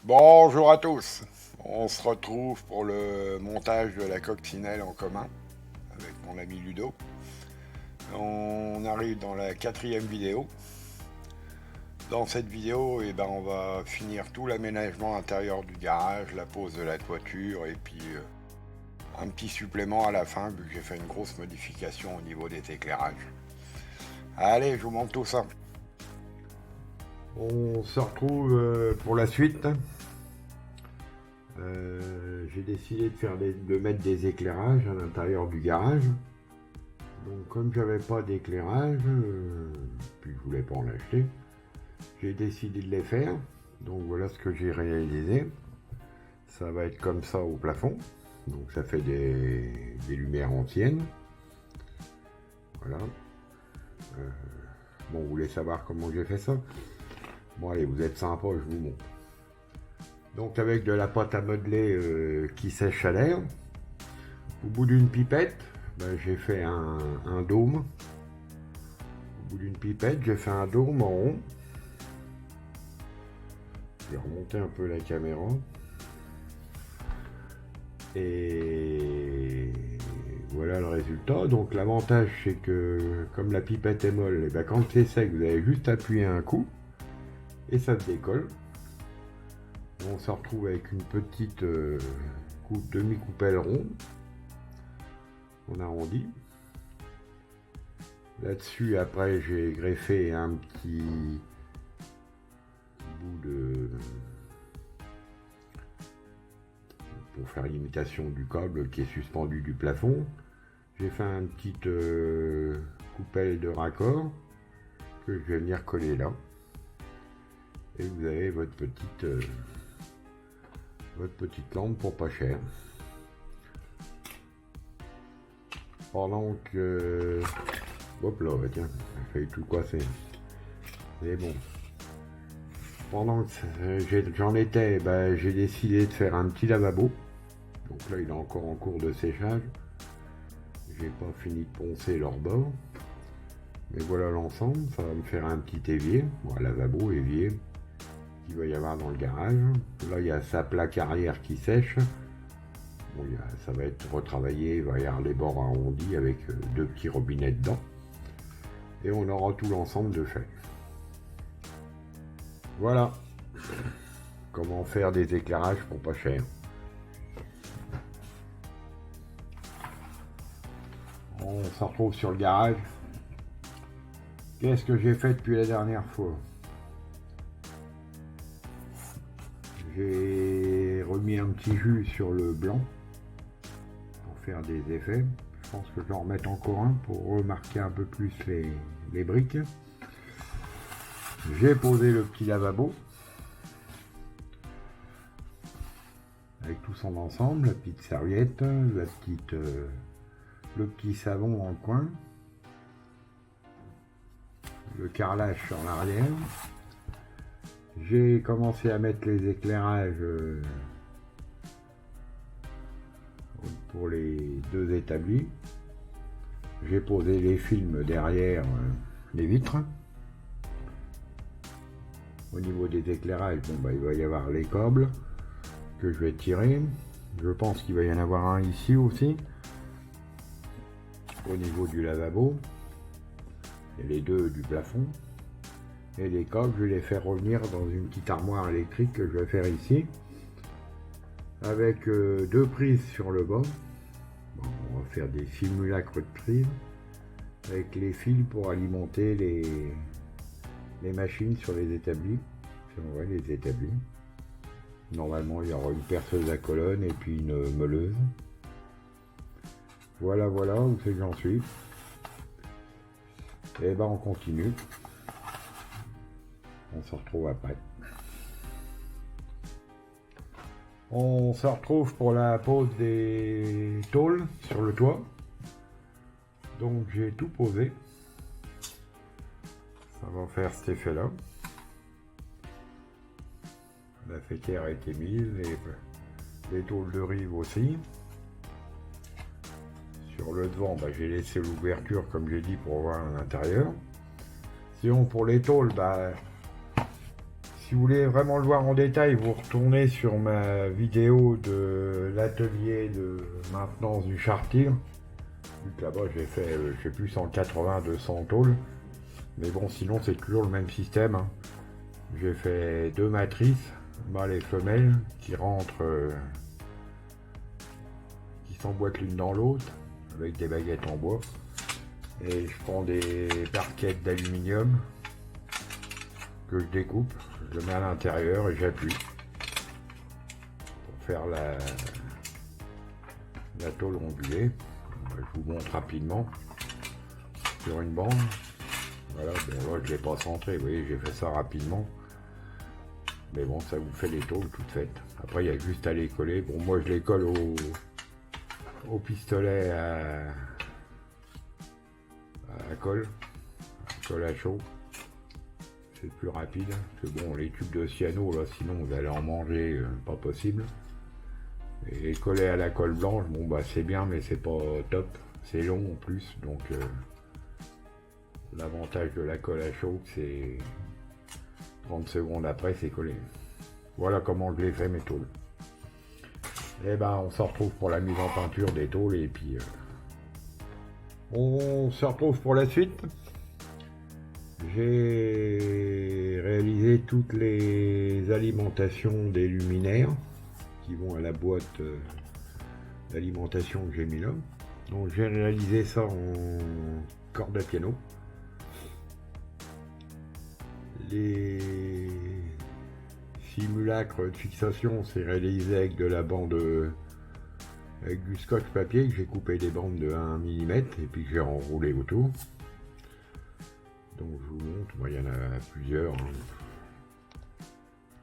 Bonjour à tous. On se retrouve pour le montage de la coccinelle en commun avec mon ami Ludo. On arrive dans la quatrième vidéo. Dans cette vidéo, on va finir tout l'aménagement intérieur du garage, la pose de la toiture et puis un petit supplément à la fin vu que j'ai fait une grosse modification au niveau des éclairages. Allez, je vous montre tout ça. On se retrouve pour la suite. J'ai décidé de mettre des éclairages à l'intérieur du garage. Donc comme j'avais pas d'éclairage, puis je voulais pas en acheter, j'ai décidé de les faire. Donc voilà ce que j'ai réalisé. Ça va être comme ça au plafond. Donc ça fait des lumières anciennes. Voilà. Bon, vous voulez savoir comment j'ai fait ça? Bon allez, vous êtes sympa, je vous montre. Donc avec de la pâte à modeler qui sèche à l'air, au bout d'une pipette, j'ai fait un dôme. Au bout d'une pipette, j'ai fait un dôme en rond. Je vais remonter un peu la caméra. Et voilà le résultat. Donc l'avantage c'est que comme la pipette est molle, et quand c'est sec, vous avez juste appuyé un coup et ça se décolle. On se retrouve avec une petite demi-coupelle ronde. On arrondit. Là-dessus, après, j'ai greffé un petit bout pour faire l'imitation du câble qui est suspendu du plafond. J'ai fait une petite coupelle de raccord que je vais venir coller là. Et vous avez votre petite lampe pour pas cher. Pendant que... Hop là, tiens, j'ai failli tout casser. Mais bon. Pendant que j'en étais, j'ai décidé de faire un petit lavabo. Donc là, il est encore en cours de séchage. J'ai pas fini de poncer leur bord. Mais voilà l'ensemble, ça va me faire un petit évier. Bon, un lavabo, évier, qu'il va y avoir dans le garage. Là, il y a sa plaque arrière qui sèche. Bon, ça va être retravaillé, il va y avoir les bords arrondis avec deux petits robinets dedans. Et on aura tout l'ensemble de fait. Voilà comment faire des éclairages pour pas cher. On se retrouve sur le garage. Qu'est-ce que j'ai fait depuis la dernière fois? J'ai remis un petit jus sur le blanc pour faire des effets. Je pense que je vais en remettre encore un pour remarquer un peu plus les briques. J'ai posé le petit lavabo avec tout son ensemble, la petite serviette, le petit savon dans le coin, le carrelage sur l'arrière. J'ai commencé à mettre les éclairages pour les deux établis. J'ai posé les films derrière les vitres. Au niveau des éclairages, il va y avoir les câbles que je vais tirer. Je pense qu'il va y en avoir un ici aussi. Au niveau du lavabo. Et les deux du plafond. Et les câbles, je vais les faire revenir dans une petite armoire électrique que je vais faire ici. Avec deux prises sur le bas. Bon, on va faire des simulacres de prises. Avec les fils pour alimenter les machines sur les établis. Si on voit les établis. Normalement, il y aura une perceuse à colonne et puis une meuleuse. Voilà, où c'est que j'en suis. Et on continue. On se retrouve après. On se retrouve pour la pose des tôles sur le toit. Donc j'ai tout posé. Ça va faire cet effet-là. La fétière a été mise, les tôles de rive aussi. Sur le devant, j'ai laissé l'ouverture comme j'ai dit pour voir à l'intérieur. Sinon pour les tôles, Si vous voulez vraiment le voir en détail, vous retournez sur ma vidéo de l'atelier de maintenance du Chartier. Vu que là-bas j'ai fait, je sais plus, 180-200 tôles. Mais bon, sinon c'est toujours le même système, hein. J'ai fait 2 matrices, mâle et femelle, qui rentrent, qui s'emboîtent l'une dans l'autre, avec des baguettes en bois. Et je prends des barquettes d'aluminium que je découpe, je le mets à l'intérieur et j'appuie pour faire la tôle ondulée. Je vous montre rapidement sur une bande. Voilà, bon là je l'ai pas centré, vous voyez, j'ai fait ça rapidement. Mais bon, ça vous fait les tôles toutes faites. Après, il y a juste à les coller. Bon, moi je les colle au pistolet à colle à chaud. C'est plus rapide. Parce que bon, les tubes de cyano, là, sinon vous allez en manger, pas possible. Et coller à la colle blanche, bon bah c'est bien, mais c'est pas top. C'est long en plus, donc l'avantage de la colle à chaud, c'est 30 secondes après, c'est collé. Voilà comment je les fais mes tôles. Et ben on se retrouve pour la mise en peinture des tôles et puis on se retrouve pour la suite. J'ai réalisé toutes les alimentations des luminaires qui vont à la boîte d'alimentation que j'ai mis là. Donc j'ai réalisé ça en corde à piano. Les simulacres de fixation, c'est réalisé avec de la bande, avec du scotch papier que j'ai coupé des bandes de 1 mm et puis que j'ai enroulé autour. Donc je vous montre, moi, il y en a plusieurs, hein.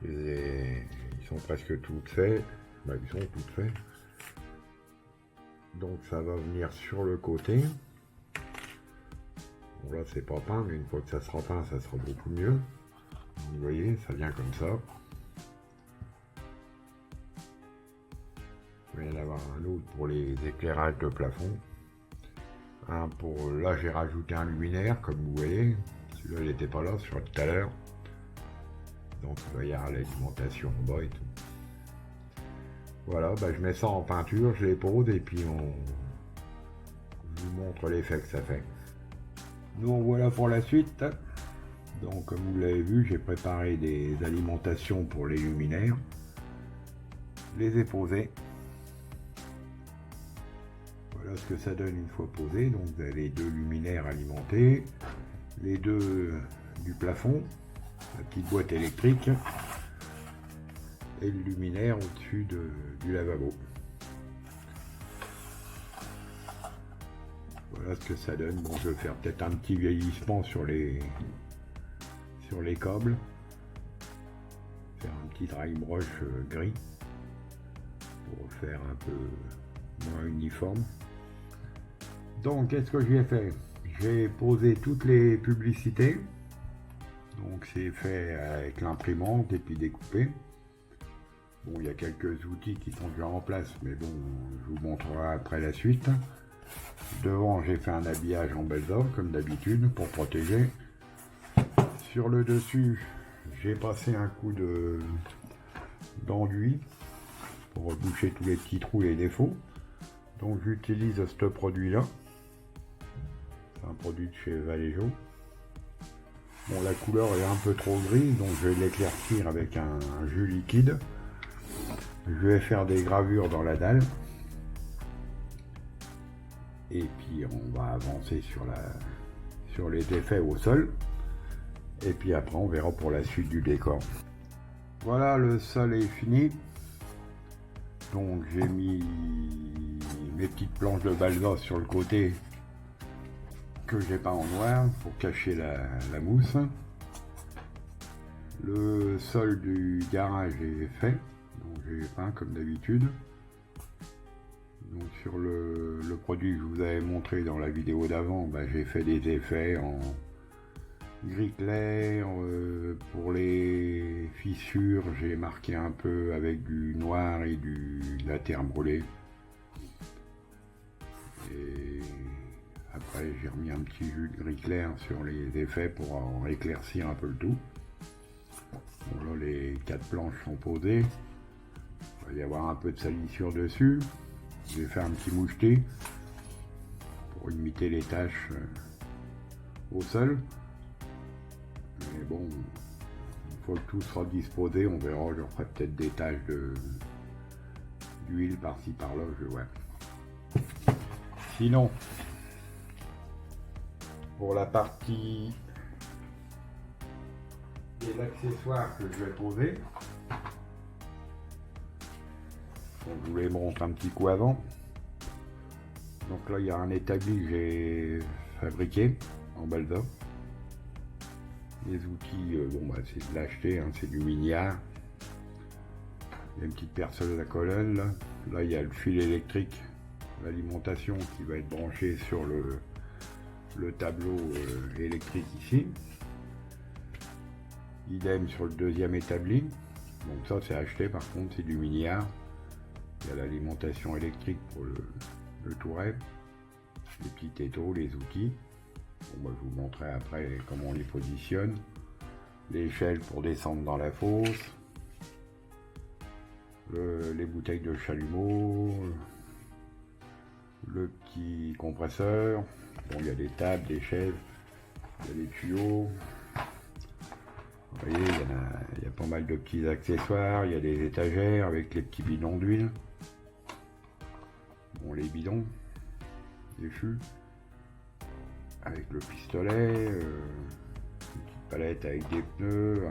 Ils sont presque toutes faits, bah, ils sont toutes faits. Donc ça va venir sur le côté. Bon là c'est pas peint, mais une fois que ça sera peint, ça sera beaucoup mieux. Vous voyez, ça vient comme ça. Il va y en avoir un autre pour les éclairages de plafond. Un pour, là j'ai rajouté un luminaire, comme vous voyez. Celui-là il n'était pas là sur tout à l'heure. Donc il va y avoir l'alimentation en bas et tout. Voilà, bah, je mets ça en peinture, je les pose et puis je vous montre l'effet que ça fait. Nous voilà pour la suite. Donc comme vous l'avez vu, j'ai préparé des alimentations pour les luminaires. Je les ai posés. Voilà ce que ça donne une fois posé. Donc vous avez les 2 luminaires alimentés, les 2 du plafond, la petite boîte électrique et le luminaire au-dessus du lavabo. Voilà ce que ça donne. Bon, je vais faire peut-être un petit vieillissement sur les câbles. Faire un petit dry brush gris pour faire un peu moins uniforme. Donc qu'est-ce que j'ai fait? J'ai posé toutes les publicités. Donc c'est fait avec l'imprimante et puis découpé. Bon, il y a quelques outils qui sont déjà en place, mais bon, je vous montrerai après la suite. Devant, j'ai fait un habillage en belzor, comme d'habitude, pour protéger. Sur le dessus, j'ai passé un coup d'enduit pour boucher tous les petits trous et les défauts. Donc j'utilise ce produit-là. C'est un produit de chez Vallejo. Bon, la couleur est un peu trop grise, donc je vais l'éclaircir avec un jus liquide. Je vais faire des gravures dans la dalle. Et puis on va avancer sur les effets au sol. Et puis après on verra pour la suite du décor. Voilà, le sol est fini. Donc j'ai mis mes petites planches de balsa sur le côté que j'ai peint en noir pour cacher la mousse. Le sol du garage est fait. Donc j'ai peint comme d'habitude. Donc sur le produit que je vous avais montré dans la vidéo d'avant, bah, j'ai fait des effets en gris clair. Pour les fissures, j'ai marqué un peu avec du noir et de la terre brûlée. Et après j'ai remis un petit jus de gris clair sur les effets pour en éclaircir un peu le tout. Bon, là, les 4 planches sont posées. Il va y avoir un peu de salissure dessus. Je vais faire un petit moucheté pour imiter les taches au sol. Mais bon, une fois que tout sera disposé, on verra, je ferai peut-être des taches d'huile par-ci par-là, je vois. Sinon, pour la partie des accessoires que je vais poser, donc je vous les montre un petit coup avant. Donc là, il y a un établi que j'ai fabriqué en balsa. Les outils, bon bah c'est de l'acheter, hein, c'est du Mignard. Il y a une petite perceuse à colonne là. Là il y a le fil électrique, l'alimentation qui va être branchée sur le tableau électrique ici. Idem sur le deuxième établi. Donc ça c'est acheté, par contre c'est du Mignard. Il y a l'alimentation électrique pour le touret, les petits étaux, les outils. Bon, bah, je vous montrerai après comment on les positionne. L'échelle pour descendre dans la fosse. Les bouteilles de chalumeau. Le petit compresseur. Bon, il y a des tables, des chaises. Il y a des tuyaux. Vous voyez, il y a pas mal de petits accessoires. Il y a des étagères avec les petits bidons d'huile. Bon, les bidons. Les fûts. Avec le pistolet, une petite palette avec des pneus,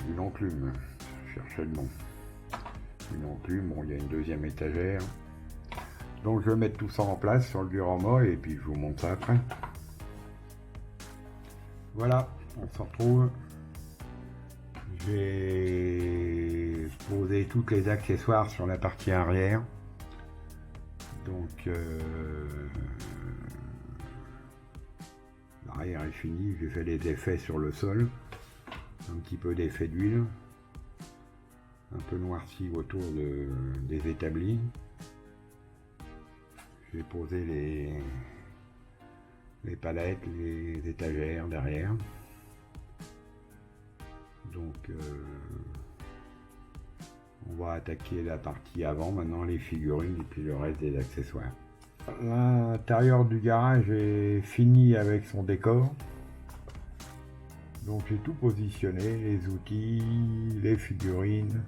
une enclume, je cherchais le nom. Une enclume, bon il y a une deuxième étagère. Donc je vais mettre tout ça en place sur le diorama et puis je vous montre ça après. Voilà, on se retrouve. J'ai posé tous les accessoires sur la partie arrière. Donc l'arrière est fini, j'ai fait des effets sur le sol, un petit peu d'effet d'huile, un peu noirci autour des établis. J'ai posé les palettes, les étagères derrière. Donc on va attaquer la partie avant, maintenant les figurines et puis le reste des accessoires. L'intérieur du garage est fini avec son décor. Donc j'ai tout positionné, les outils, les figurines,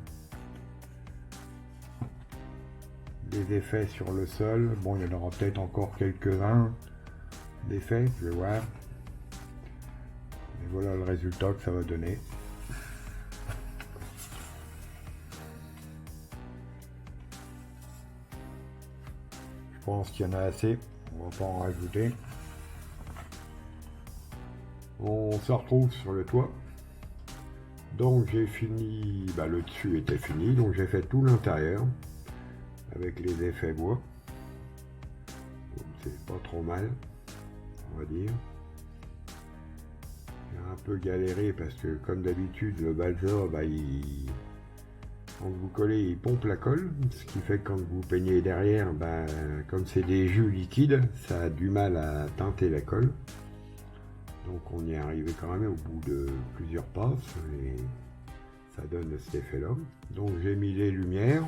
les effets sur le sol. Bon, il y en aura peut-être encore quelques-uns d'effets, je vais voir. Et voilà le résultat que ça va donner. Je pense qu'il y en a assez, on va pas en rajouter. On se retrouve sur le toit. Donc j'ai fini, le dessus était fini, donc j'ai fait tout l'intérieur avec les effets bois. C'est pas trop mal, on va dire. J'ai un peu galéré parce que comme d'habitude le balsa, quand vous collez, il pompe la colle, ce qui fait que quand vous peignez derrière, comme c'est des jus liquides, ça a du mal à teinter la colle. Donc on y est arrivé quand même au bout de plusieurs passes et ça donne cet effet là. Donc j'ai mis les lumières.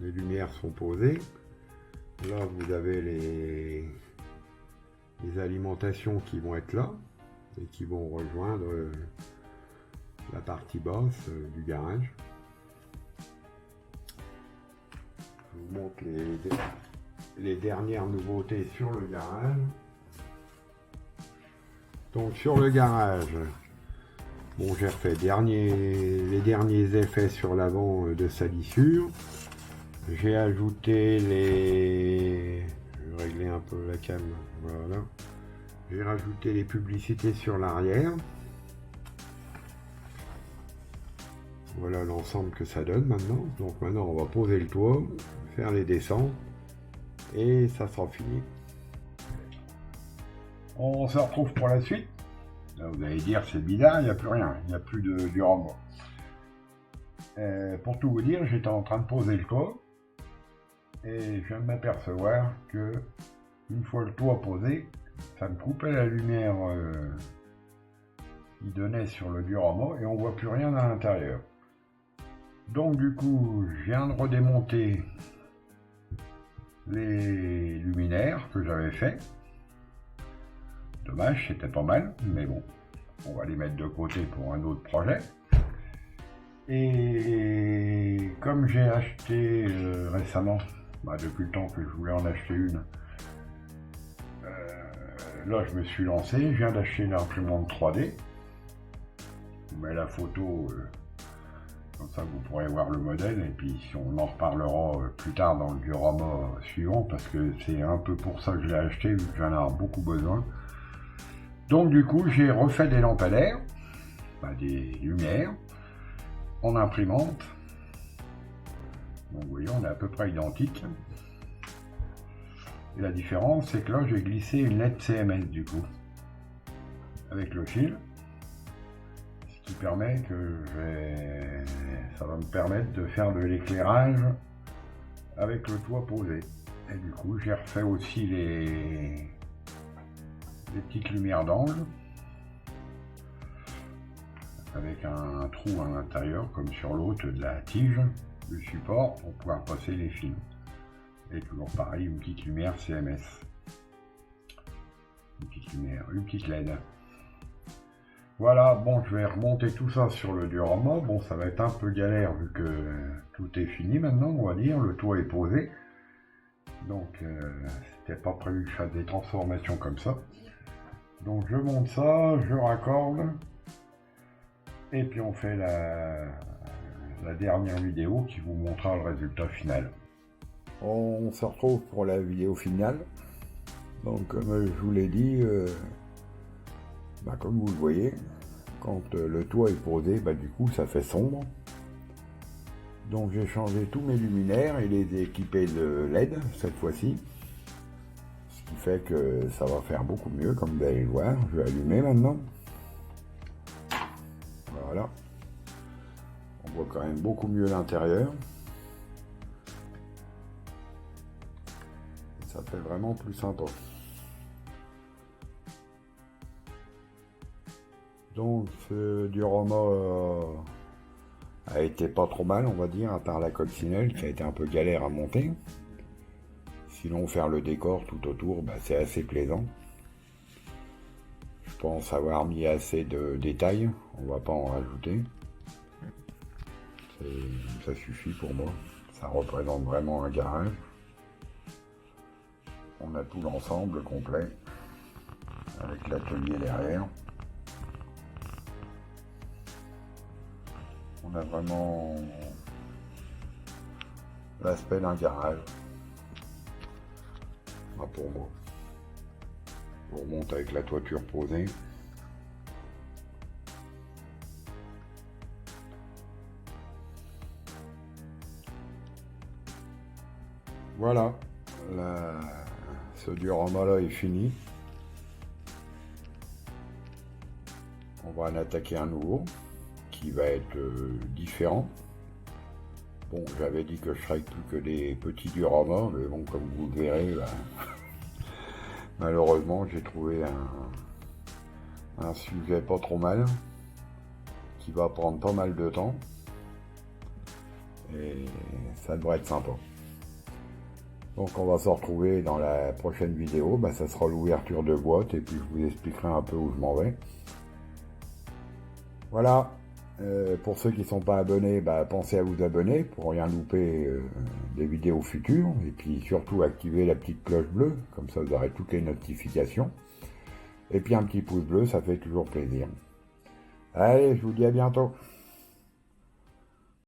Les lumières sont posées. Là vous avez les alimentations qui vont être là et qui vont rejoindre la partie basse du garage. Je vous montre les dernières nouveautés sur le garage. Donc sur le garage, bon, j'ai refait les derniers effets sur l'avant de salissure. J'ai ajouté je vais régler un peu la cam, voilà. J'ai rajouté les publicités sur l'arrière. Voilà l'ensemble que ça donne maintenant. Donc maintenant on va poser le toit, faire les descentes et ça sera fini. On se retrouve pour la suite. Là vous allez dire c'est bizarre, il n'y a plus rien, il n'y a plus de diorama. Pour tout vous dire, j'étais en train de poser le toit et je viens de m'apercevoir que une fois le toit posé, ça me coupait la lumière qui donnait sur le diorama et on voit plus rien à l'intérieur. Donc du coup, je viens de redémonter les luminaires que j'avais fait. Dommage, c'était pas mal, mais bon, on va les mettre de côté pour un autre projet. Et comme j'ai acheté récemment, depuis le temps que je voulais en acheter une, là je me suis lancé, je viens d'acheter une imprimante 3D. Je vous mets la photo, comme ça vous pourrez voir le modèle, et puis si on en reparlera plus tard dans le diorama suivant, parce que c'est un peu pour ça que je l'ai acheté, vu que j'en ai beaucoup besoin. Donc du coup j'ai refait des lampadaires, des lumières, en imprimante. Donc vous voyez, on est à peu près identique. Et la différence, c'est que là, j'ai glissé une LED CMS du coup, avec le fil. Ce qui permet que ça va me permettre de faire de l'éclairage avec le toit posé. Et du coup, j'ai refait aussi les petites lumières d'angle, avec un trou à l'intérieur, comme sur l'autre de la tige, le support, pour pouvoir passer les fils. Et toujours pareil, une petite lumière CMS. Une petite lumière, une petite LED. Voilà, bon, je vais remonter tout ça sur le diorama. Bon, ça va être un peu galère vu que tout est fini maintenant, on va dire. Le toit est posé. Donc, c'était pas prévu que je fasse des transformations comme ça. Donc, je monte ça, je raccorde. Et puis on fait la dernière vidéo qui vous montrera le résultat final. On se retrouve pour la vidéo finale. Donc comme je vous l'ai dit, comme vous le voyez, quand le toit est posé, du coup ça fait sombre. Donc j'ai changé tous mes luminaires et les ai équipés de LED cette fois-ci. Ce qui fait que ça va faire beaucoup mieux, comme vous allez le voir. Je vais allumer maintenant. Voilà, on voit quand même beaucoup mieux l'intérieur. Ça fait vraiment plus sympa. Donc ce diorama a été pas trop mal, on va dire, à part la coccinelle qui a été un peu galère à monter. Sinon faire le décor tout autour, c'est assez plaisant. Je pense avoir mis assez de détails, on va pas en rajouter. Ça suffit pour moi, ça représente vraiment un garage. On a tout l'ensemble complet, avec l'atelier derrière. On a vraiment l'aspect d'un garage, pour moi. On remonte avec la toiture posée. Voilà, ce diorama là est fini. On va en attaquer un nouveau qui va être différent. Bon, j'avais dit que je ferais plus que des petits dioramas, mais bon, comme vous le verrez, malheureusement, j'ai trouvé un sujet pas trop mal, qui va prendre pas mal de temps, et ça devrait être sympa. Donc on va se retrouver dans la prochaine vidéo, ça sera l'ouverture de boîte, et puis je vous expliquerai un peu où je m'en vais. Voilà. Pour ceux qui ne sont pas abonnés, pensez à vous abonner pour rien louper des vidéos futures. Et puis surtout activer la petite cloche bleue, comme ça vous aurez toutes les notifications. Et puis un petit pouce bleu, ça fait toujours plaisir. Allez, je vous dis à bientôt.